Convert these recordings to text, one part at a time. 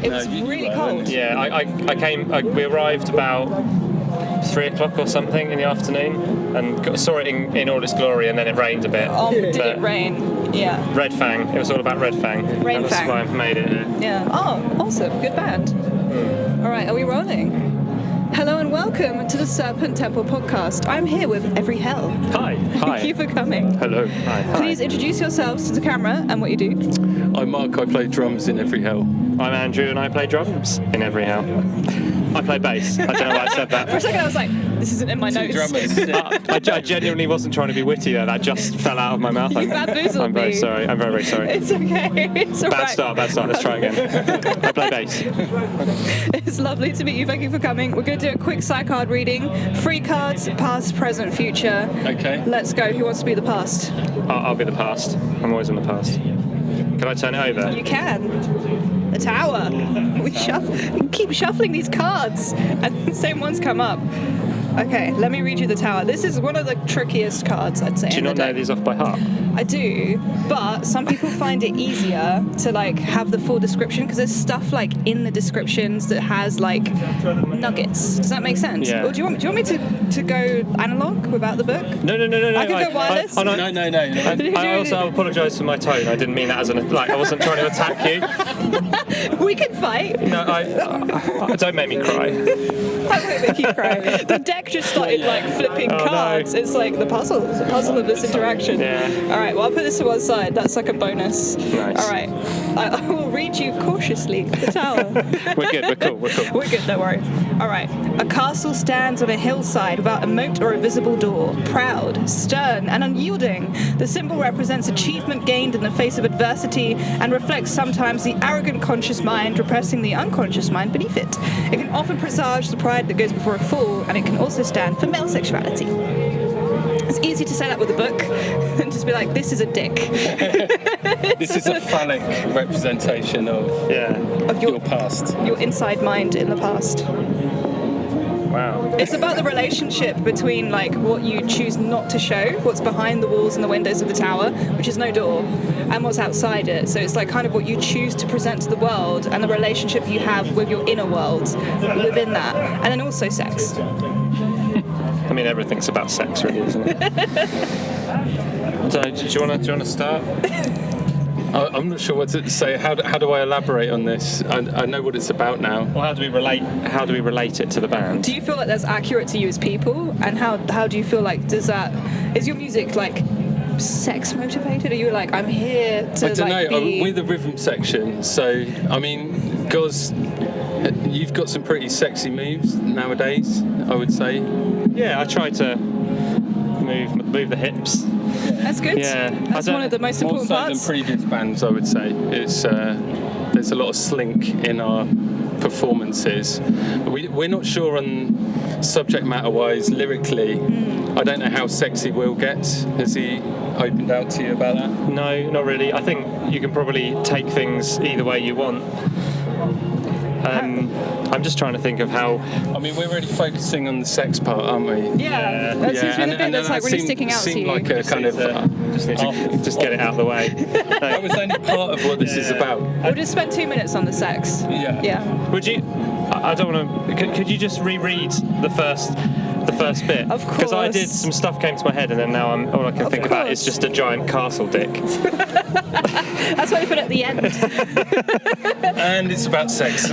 It was really cold. Yeah, we arrived about 3 o'clock or something in the afternoon and saw it in all its glory, and then it rained a bit. Oh, did it rain? Yeah. Red Fang. It was all about Red Fang. Rain Fang. That's why I made it here. Yeah. Oh, awesome. Good band. All right, are we rolling? Hello and welcome to the Serpent Temple podcast. I'm here with Every Hell. Hi. Thank you for coming. Hello. Hi. Please introduce yourselves to the camera and what you do. I'm Mark, I play drums in Every Hell. I'm Andrew and I play drums in Every Hell. I play bass. I don't know why I said that. For a second I was like, this isn't in my notes. I genuinely wasn't trying to be witty there. That just fell out of my mouth. You bamboozled I'm very me. sorry. I'm very, very sorry. It's okay. It's all Bad right. start. Let's try again. I play bass. It's lovely to meet you. Thank you for coming. We're going to do a quick Psycard reading. 3 cards, past, present, future. Okay. Let's go. Who wants to be the past? I'll be the past. I'm always in the past. Can I turn it over? You can. The tower. We keep shuffling these cards, and the same ones come up. Okay, let me read you the tower. This is one of the trickiest cards, I'd say. Do you not know these off by heart? I do, but some people find it easier to have the full description because there's stuff in the descriptions that has nuggets. Does that make sense? Yeah. Or do you want me to go analog without the book? No. I can go wireless. No. I also apologise for my tone. I didn't mean that as I wasn't trying to attack you. We can fight. No, I don't make me cry. I won't make you cry. The deck just started flipping cards. No. It's the puzzle. It's a puzzle of this interaction. Yeah. All right. Well, I'll put this to one side. That's a bonus. Nice. All right. I will read you cautiously the tower. We're good. We're cool. We're good. Don't worry. All right. A castle stands on a hillside without a moat or a visible door. Proud, stern, and unyielding. The symbol represents achievement gained in the face of adversity and reflects sometimes the arrogant conscious mind repressing the unconscious mind beneath it. It can often presage the pride that goes before a fall, and it can also stand for male sexuality. It's easy to say that with a book and just be like, this is a dick. This is a phallic representation of your past. Your inside mind in the past. Wow. It's about the relationship between what you choose not to show, what's behind the walls and the windows of the tower, which is no door, and what's outside it. So it's kind of what you choose to present to the world and the relationship you have with your inner world within that. And then also sex. I mean, everything's about sex, really, isn't it? So, do you want to start? I'm not sure what to say. How do I elaborate on this? I know what it's about now. Well, how do we relate it to the band? Do you feel like that's accurate to you as people? And how do you feel is your music sex motivated? Are you I'm here to I don't know. be... We're the rhythm section, so I mean, guys, you've got some pretty sexy moves nowadays, I would say. Yeah, I try to move the hips. That's good. Yeah, that's one of the most important more so parts. than previous bands, I would say. It's there's a lot of slink in our performances. We're not sure on subject matter wise, lyrically. I don't know how sexy Will gets. Has he opened out to you about that? No, not really. I think you can probably take things either way you want. I'm just trying to think of how... I mean, we're really focusing on the sex part, aren't we? Yeah. That seems to be the bit that's really sticking out to you. Seemed like a kind of... Just need to just get it out of the way. That was only part of what this is about. We'll just spend 2 minutes on the sex. Yeah. Would you... I don't want to... Could you just reread the first bit? Of course. Because I did, some stuff came to my head and then now all I can think about is just a giant castle dick. That's why you put it at the end. And it's about sex.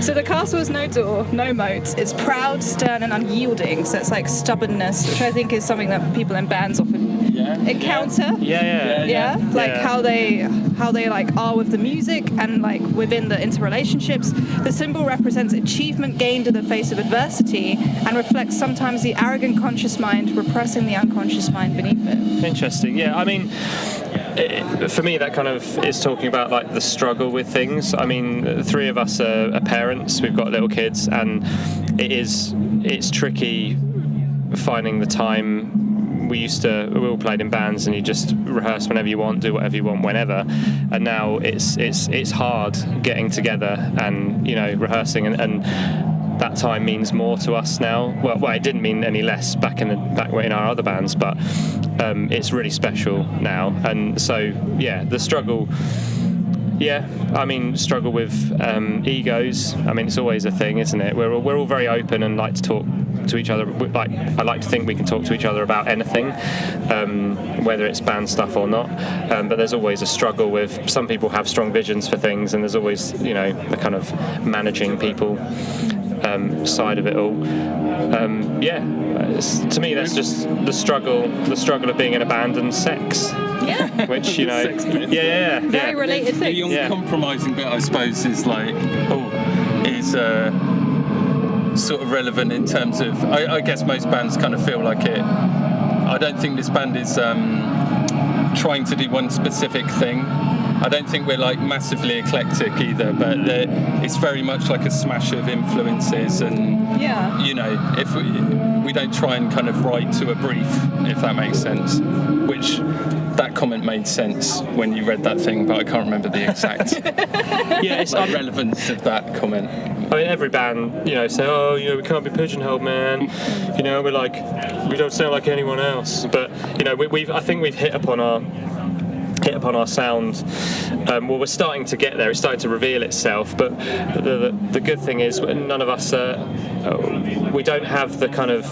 So the castle has no door, no moat. It's proud, stern, and unyielding. So it's stubbornness, which I think is something that people in bands often encounter. Yeah. How they are with the music and within the interrelationships. The symbol represents achievement gained in the face of adversity and reflects sometimes the arrogant conscious mind repressing the unconscious mind beneath it. Interesting. Yeah, I mean, for me that kind of is talking about the struggle with things. I mean, the 3 of us are parents, we've got little kids, and it's tricky finding the time. We all played in bands and you just rehearse whenever you want, do whatever you want whenever, and now it's hard getting together and rehearsing and that time means more to us now. Well, it didn't mean any less back in our other bands, but it's really special now. And so, yeah, the struggle Yeah, I mean, struggle with egos. I mean, it's always a thing, isn't it? We're all very open and like to talk to each other. Like, I like to think we can talk to each other about anything, whether it's band stuff or not. But there's always a struggle with. Some people have strong visions for things, and there's always, the kind of managing people side of it all. To me, that's just the struggle of being in a band and sex. Yeah. Which, Very related thing. The uncompromising bit, I suppose, is sort of relevant in terms of. I guess most bands kind of feel like it. I don't think this band is trying to do one specific thing. I don't think we're massively eclectic either, but it's very much like a smash of influences, and if we don't try and kind of write to a brief, if that makes sense. Which that comment made sense when you read that thing, but I can't remember the exact relevance of that comment. I mean, every band, say, we can't be pigeonholed, man. We're we don't sound like anyone else. But I think we've hit upon our sound. We're starting to get there. It's starting to reveal itself. But the good thing is, none of us we don't have the kind of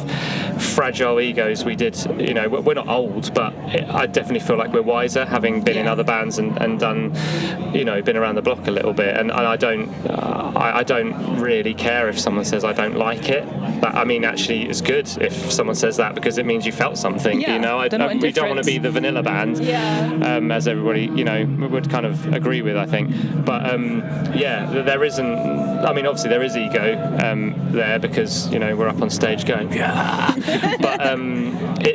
fragile egos we did. We're not old, but I definitely feel like we're wiser, having been in other bands and done, been around the block a little bit. And I don't really care if someone says I don't like it. But I mean, actually, it's good if someone says that, because it means you felt something. Yeah, we don't want to be the vanilla band. Yeah. As everybody, would kind of agree with, I think. But there isn't. I mean, obviously there is ego there, because we're up on stage going, yeah. But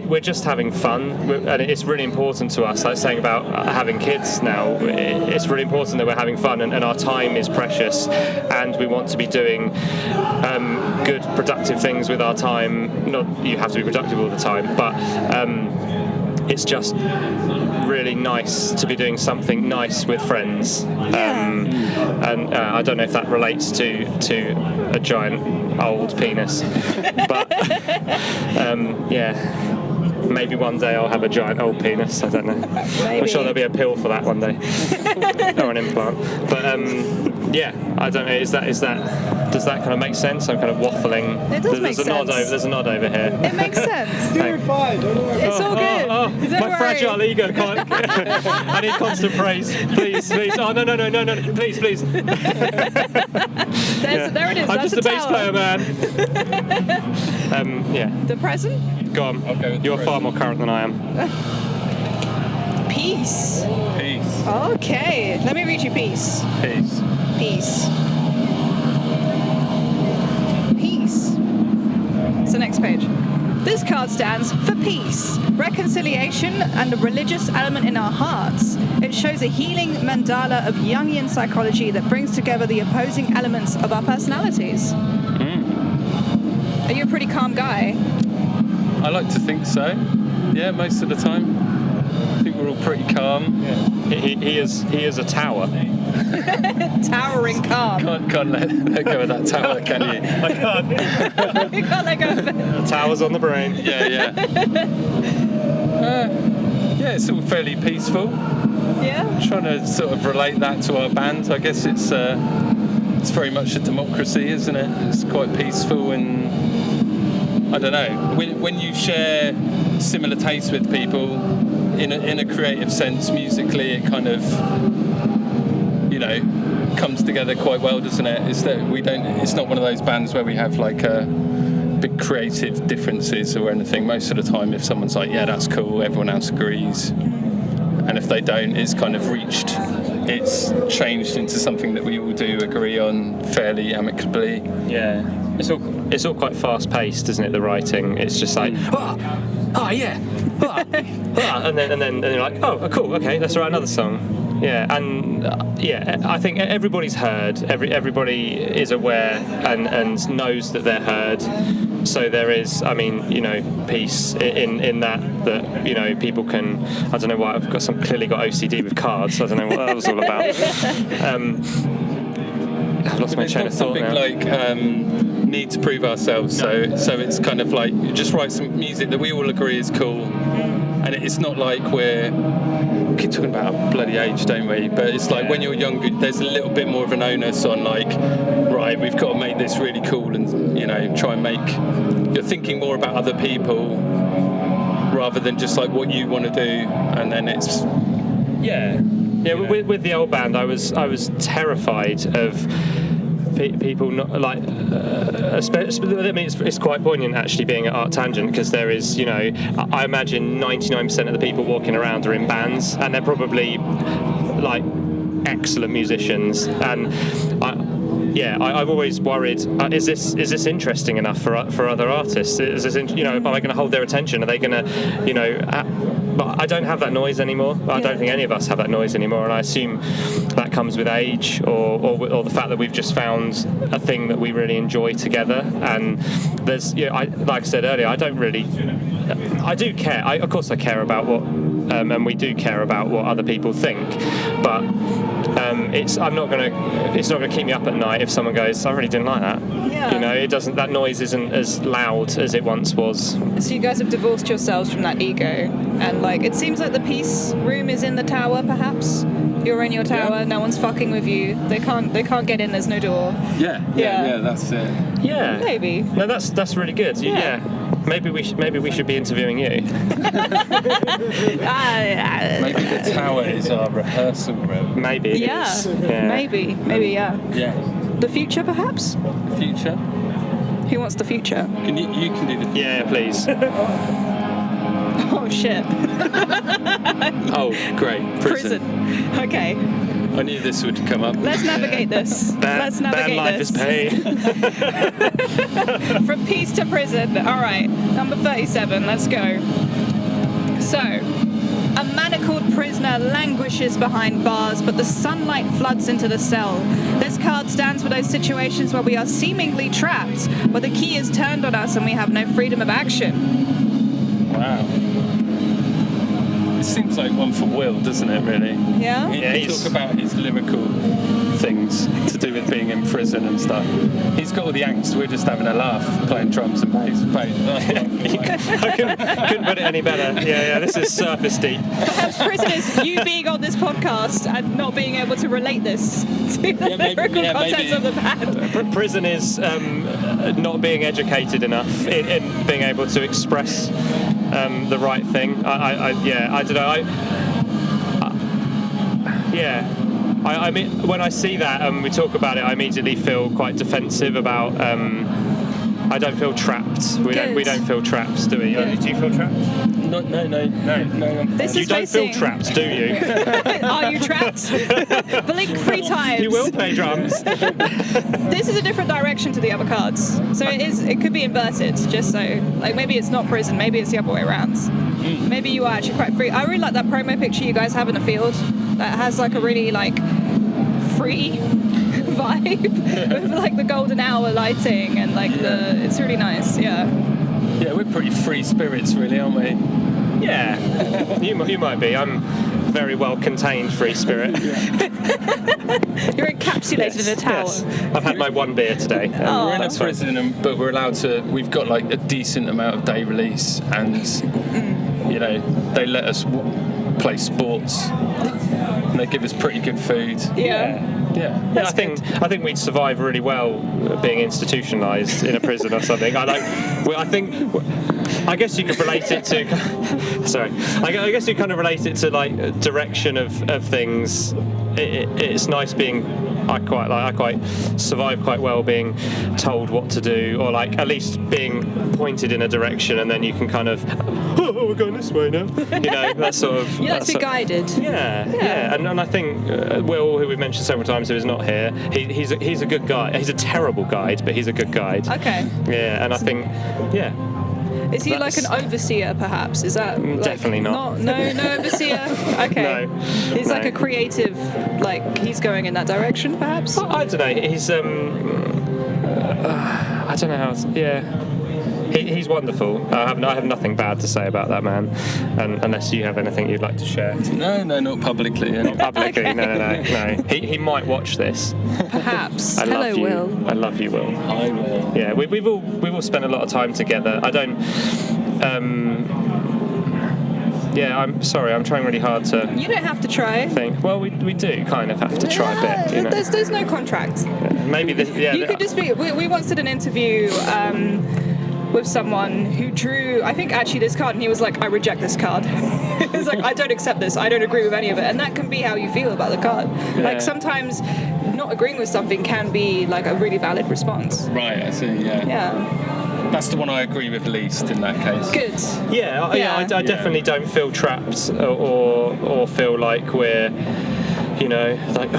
we're just having fun, and it's really important to us. Like saying about having kids now, it's really important that we're having fun, and our time is precious, and we want to be doing good, productive things with our time. Not you have to be productive all the time, but it's just really nice to be doing something nice with friends. And I don't know if that relates to a giant old penis, but maybe one day I'll have a giant old penis. I don't know. Maybe. I'm sure there'll be a pill for that one day, or an implant. But I don't know. Does that kind of make sense? I'm kind of waffling. It does make sense. There's a nod over here. It makes sense. You're fine, don't worry. It's all good. Don't My worry. fragile ego can't. I need constant praise. Please. Oh, no. Please. There it is. I'm That's just a bass tower. player, man. The present? Go on. I'll go with You're the far more current than I am. Peace. Peace. Okay. Let me read you peace. Peace. Peace. Peace. It's the next page. This card stands for peace, reconciliation, and a religious element in our hearts. It shows a healing mandala of Jungian psychology that brings together the opposing elements of our personalities. Are you a pretty calm guy? I like to think so. Yeah, most of the time. I think we're all pretty calm. Yeah. He is a tower. Towering calm. Can't let go of that tower, can you? I can't. You can't let go of it. The tower's on the brain. Yeah. It's all fairly peaceful. Yeah? Trying to sort of relate that to our band. I guess it's very much a democracy, isn't it? It's quite peaceful, and I don't know. When you share similar tastes with people in a creative sense, musically, it kind of comes together quite well, doesn't it? It's not one of those bands where we have big creative differences or anything. Most of the time, if someone's like, yeah, that's cool, everyone else agrees. And if they don't, it's kind of it's changed into something that we all do agree on fairly amicably. Yeah. It's all quite fast paced, isn't it, the writing? It's just like, and then you're like, oh, cool, okay, let's write another song. Yeah, and I think everybody's heard. Everybody is aware and knows that they're heard. So there is, peace in that people can. I don't know why I've clearly got OCD with cards. I don't know what that was all about. I've lost my chain of thought now. Need to prove ourselves. So it's kind of like you just write some music that we all agree is cool. and it's not like we keep talking about our bloody age, don't we? But it's like when you're younger, there's a little bit more of an onus on like, right, we've got to make this really cool, and try and make. You're thinking more about other people rather than just like what you want to do, and then it's with the old band, I was terrified of people not like. I mean, it's quite poignant actually being at ArcTanGent, because there is, I imagine 99% of the people walking around are in bands, and they're probably like excellent musicians, and I've always worried: is this interesting enough for other artists? Is this, am I going to hold their attention? Are they going to, but I don't have that noise anymore. I don't think any of us have that noise anymore, and I assume that comes with age, or the fact that we've just found a thing that we really enjoy together. And there's, like I said earlier, I do care. Of course, I care about what, and we do care about what other people think, but. It's not gonna keep me up at night if someone goes, I really didn't like that. Yeah. It doesn't. That noise isn't as loud as it once was. So you guys have divorced yourselves from that ego, and like it seems like the peace room is in the tower. Perhaps you're in your tower. Yeah. No one's fucking with you. They can't get in. There's no door. Yeah. That's it. Yeah. Maybe. No, that's really good. Yeah. Maybe we should be interviewing you. Maybe the tower is our rehearsal room. Maybe it is. Yeah. Maybe, yeah. Yeah. The future, perhaps? The future? Who wants the future? You can do the future. Yeah, please. Oh, shit. Oh, great. Prison. Okay. I knew this would come up. Let's navigate this. Let's navigate life this. is pain. From peace to prison. All right. Number 37. Let's go. So, a manacled prisoner languishes behind bars, but the sunlight floods into the cell. This card stands for those situations where we are seemingly trapped, where the key is turned on us and we have no freedom of action. Wow. It seems like one for Will, doesn't it, really? Yeah? He talk about his lyrical things to do with being in prison and stuff. He's got all the angst, we're just having a laugh, playing drums and bass. I couldn't put it any better. Yeah, this is surface deep. Perhaps prison is you being on this podcast and not being able to relate this to the lyrical contents of the band. Prison is not being educated enough in being able to express the right thing. I don't know. I mean, when I see that and we talk about it, I immediately feel quite defensive about. I don't feel trapped. We don't feel trapped, do we? Good. Do you feel trapped? No. You don't feel trapped, do you? Are you trapped? Blink 3 times. You will play drums. This is a different direction to the other cards, so it could be inverted. Just so, like, maybe it's not prison, maybe it's the other way around. Maybe you are actually quite free. I really like that promo picture you guys have in the field. That has like a really like free vibe with like the golden hour lighting and like it's really nice. Yeah, we're pretty free spirits, really, aren't we? Yeah, you might be. I'm very well contained free spirit. You're encapsulated in a tower. Yes. I've had my one beer today. We're in a prison, but we're allowed to. We've got like a decent amount of day release, and they let us play sports. And they give us pretty good food. Yeah, I think we'd survive really well being institutionalised in a prison or something. I guess you could relate it to. Sorry, I guess you kind of relate it to like direction of things. It's nice being. I quite survive quite well being told what to do, or like at least being pointed in a direction, and then you can kind of, we're going this way now. That sort of. You like to be guided. Yeah. And I think Will, who we've mentioned several times, who is not here, he's a good guy. He's a terrible guide, but he's a good guide. Okay. Yeah, and I think, Is he like an overseer, perhaps? Is that like, definitely not? No overseer. Okay. No. He's like a creative, like he's going in that direction, perhaps. I don't know. He's I don't know how. He's wonderful. I have nothing bad to say about that man, and unless you have anything you'd like to share. No, not publicly. Not publicly. Okay. No. He might watch this. Perhaps. I love you. Will. I love you, Will. I will. Yeah, we've all spent a lot of time together. I don't. Yeah, I'm sorry. I'm trying really hard to You don't have to try. think. Well, we do kind of have to try a bit. You know? There's no contract. Maybe this. Yeah. You could just be. We once did an interview with someone who drew, I think, actually this card, and he was like, I reject this card. He was like, I don't accept this. I don't agree with any of it. And that can be how you feel about the card. Yeah. Like sometimes not agreeing with something can be like a really valid response. Right, I see. Yeah. Yeah. That's the one I agree with least in that case. Good. Yeah. I definitely don't feel trapped or feel like we're, you know, like,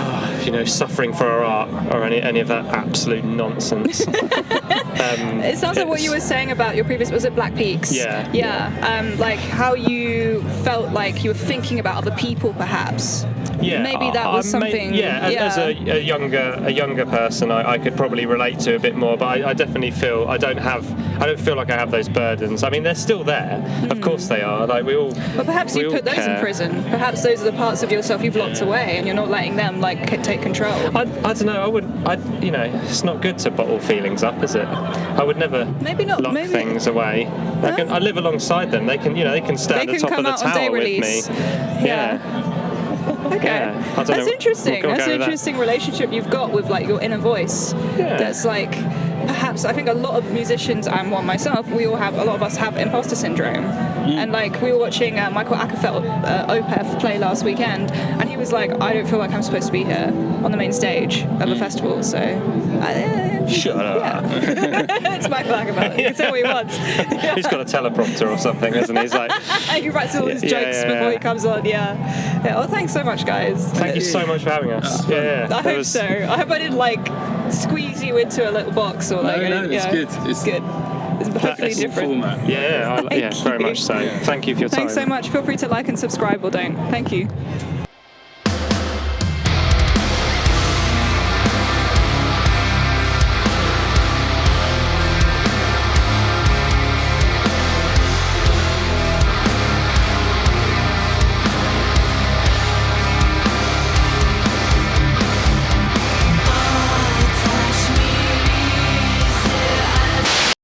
suffering for our art or any of that absolute nonsense. It sounds like what you were saying about your previous, was it Black Peaks? Yeah. Yeah. Like how you felt like you were thinking about other people, perhaps. Yeah, Maybe that was something. As a younger person, I could probably relate to a bit more. But I definitely feel I don't feel like I have those burdens. I mean, they're still there. Of course they are. Like we all. But perhaps you put those in prison. Perhaps those are the parts of yourself you've locked away, and you're not letting them like take control. I don't know. It's not good to bottle feelings up, is it? I would never lock things away. I live alongside them. They can stand at the top of the tower with me. Yeah. Okay, yeah, that's interesting. That's an interesting relationship you've got with like your inner voice. Yeah. That's like, perhaps I think a lot of musicians and one myself, a lot of us have imposter syndrome. And like we were watching Michael Ackerfeld Opeth play last weekend, and he was like, I don't feel like I'm supposed to be here on the main stage of a festival. So shut up. It's Michael Ackerfeld. He can say what he wants. He's got a teleprompter or something, hasn't he? He's like, he writes all his jokes before he comes on. Yeah. Well, thanks so much, guys. Thank you so much for having us. I hope so. I hope I didn't like squeeze you into a little box or like. No, it's good. It's good. It's hopefully different. Format. Yeah, very much so. Yeah. Thank you for your time. Thanks so much. Feel free to like and subscribe or don't. Thank you.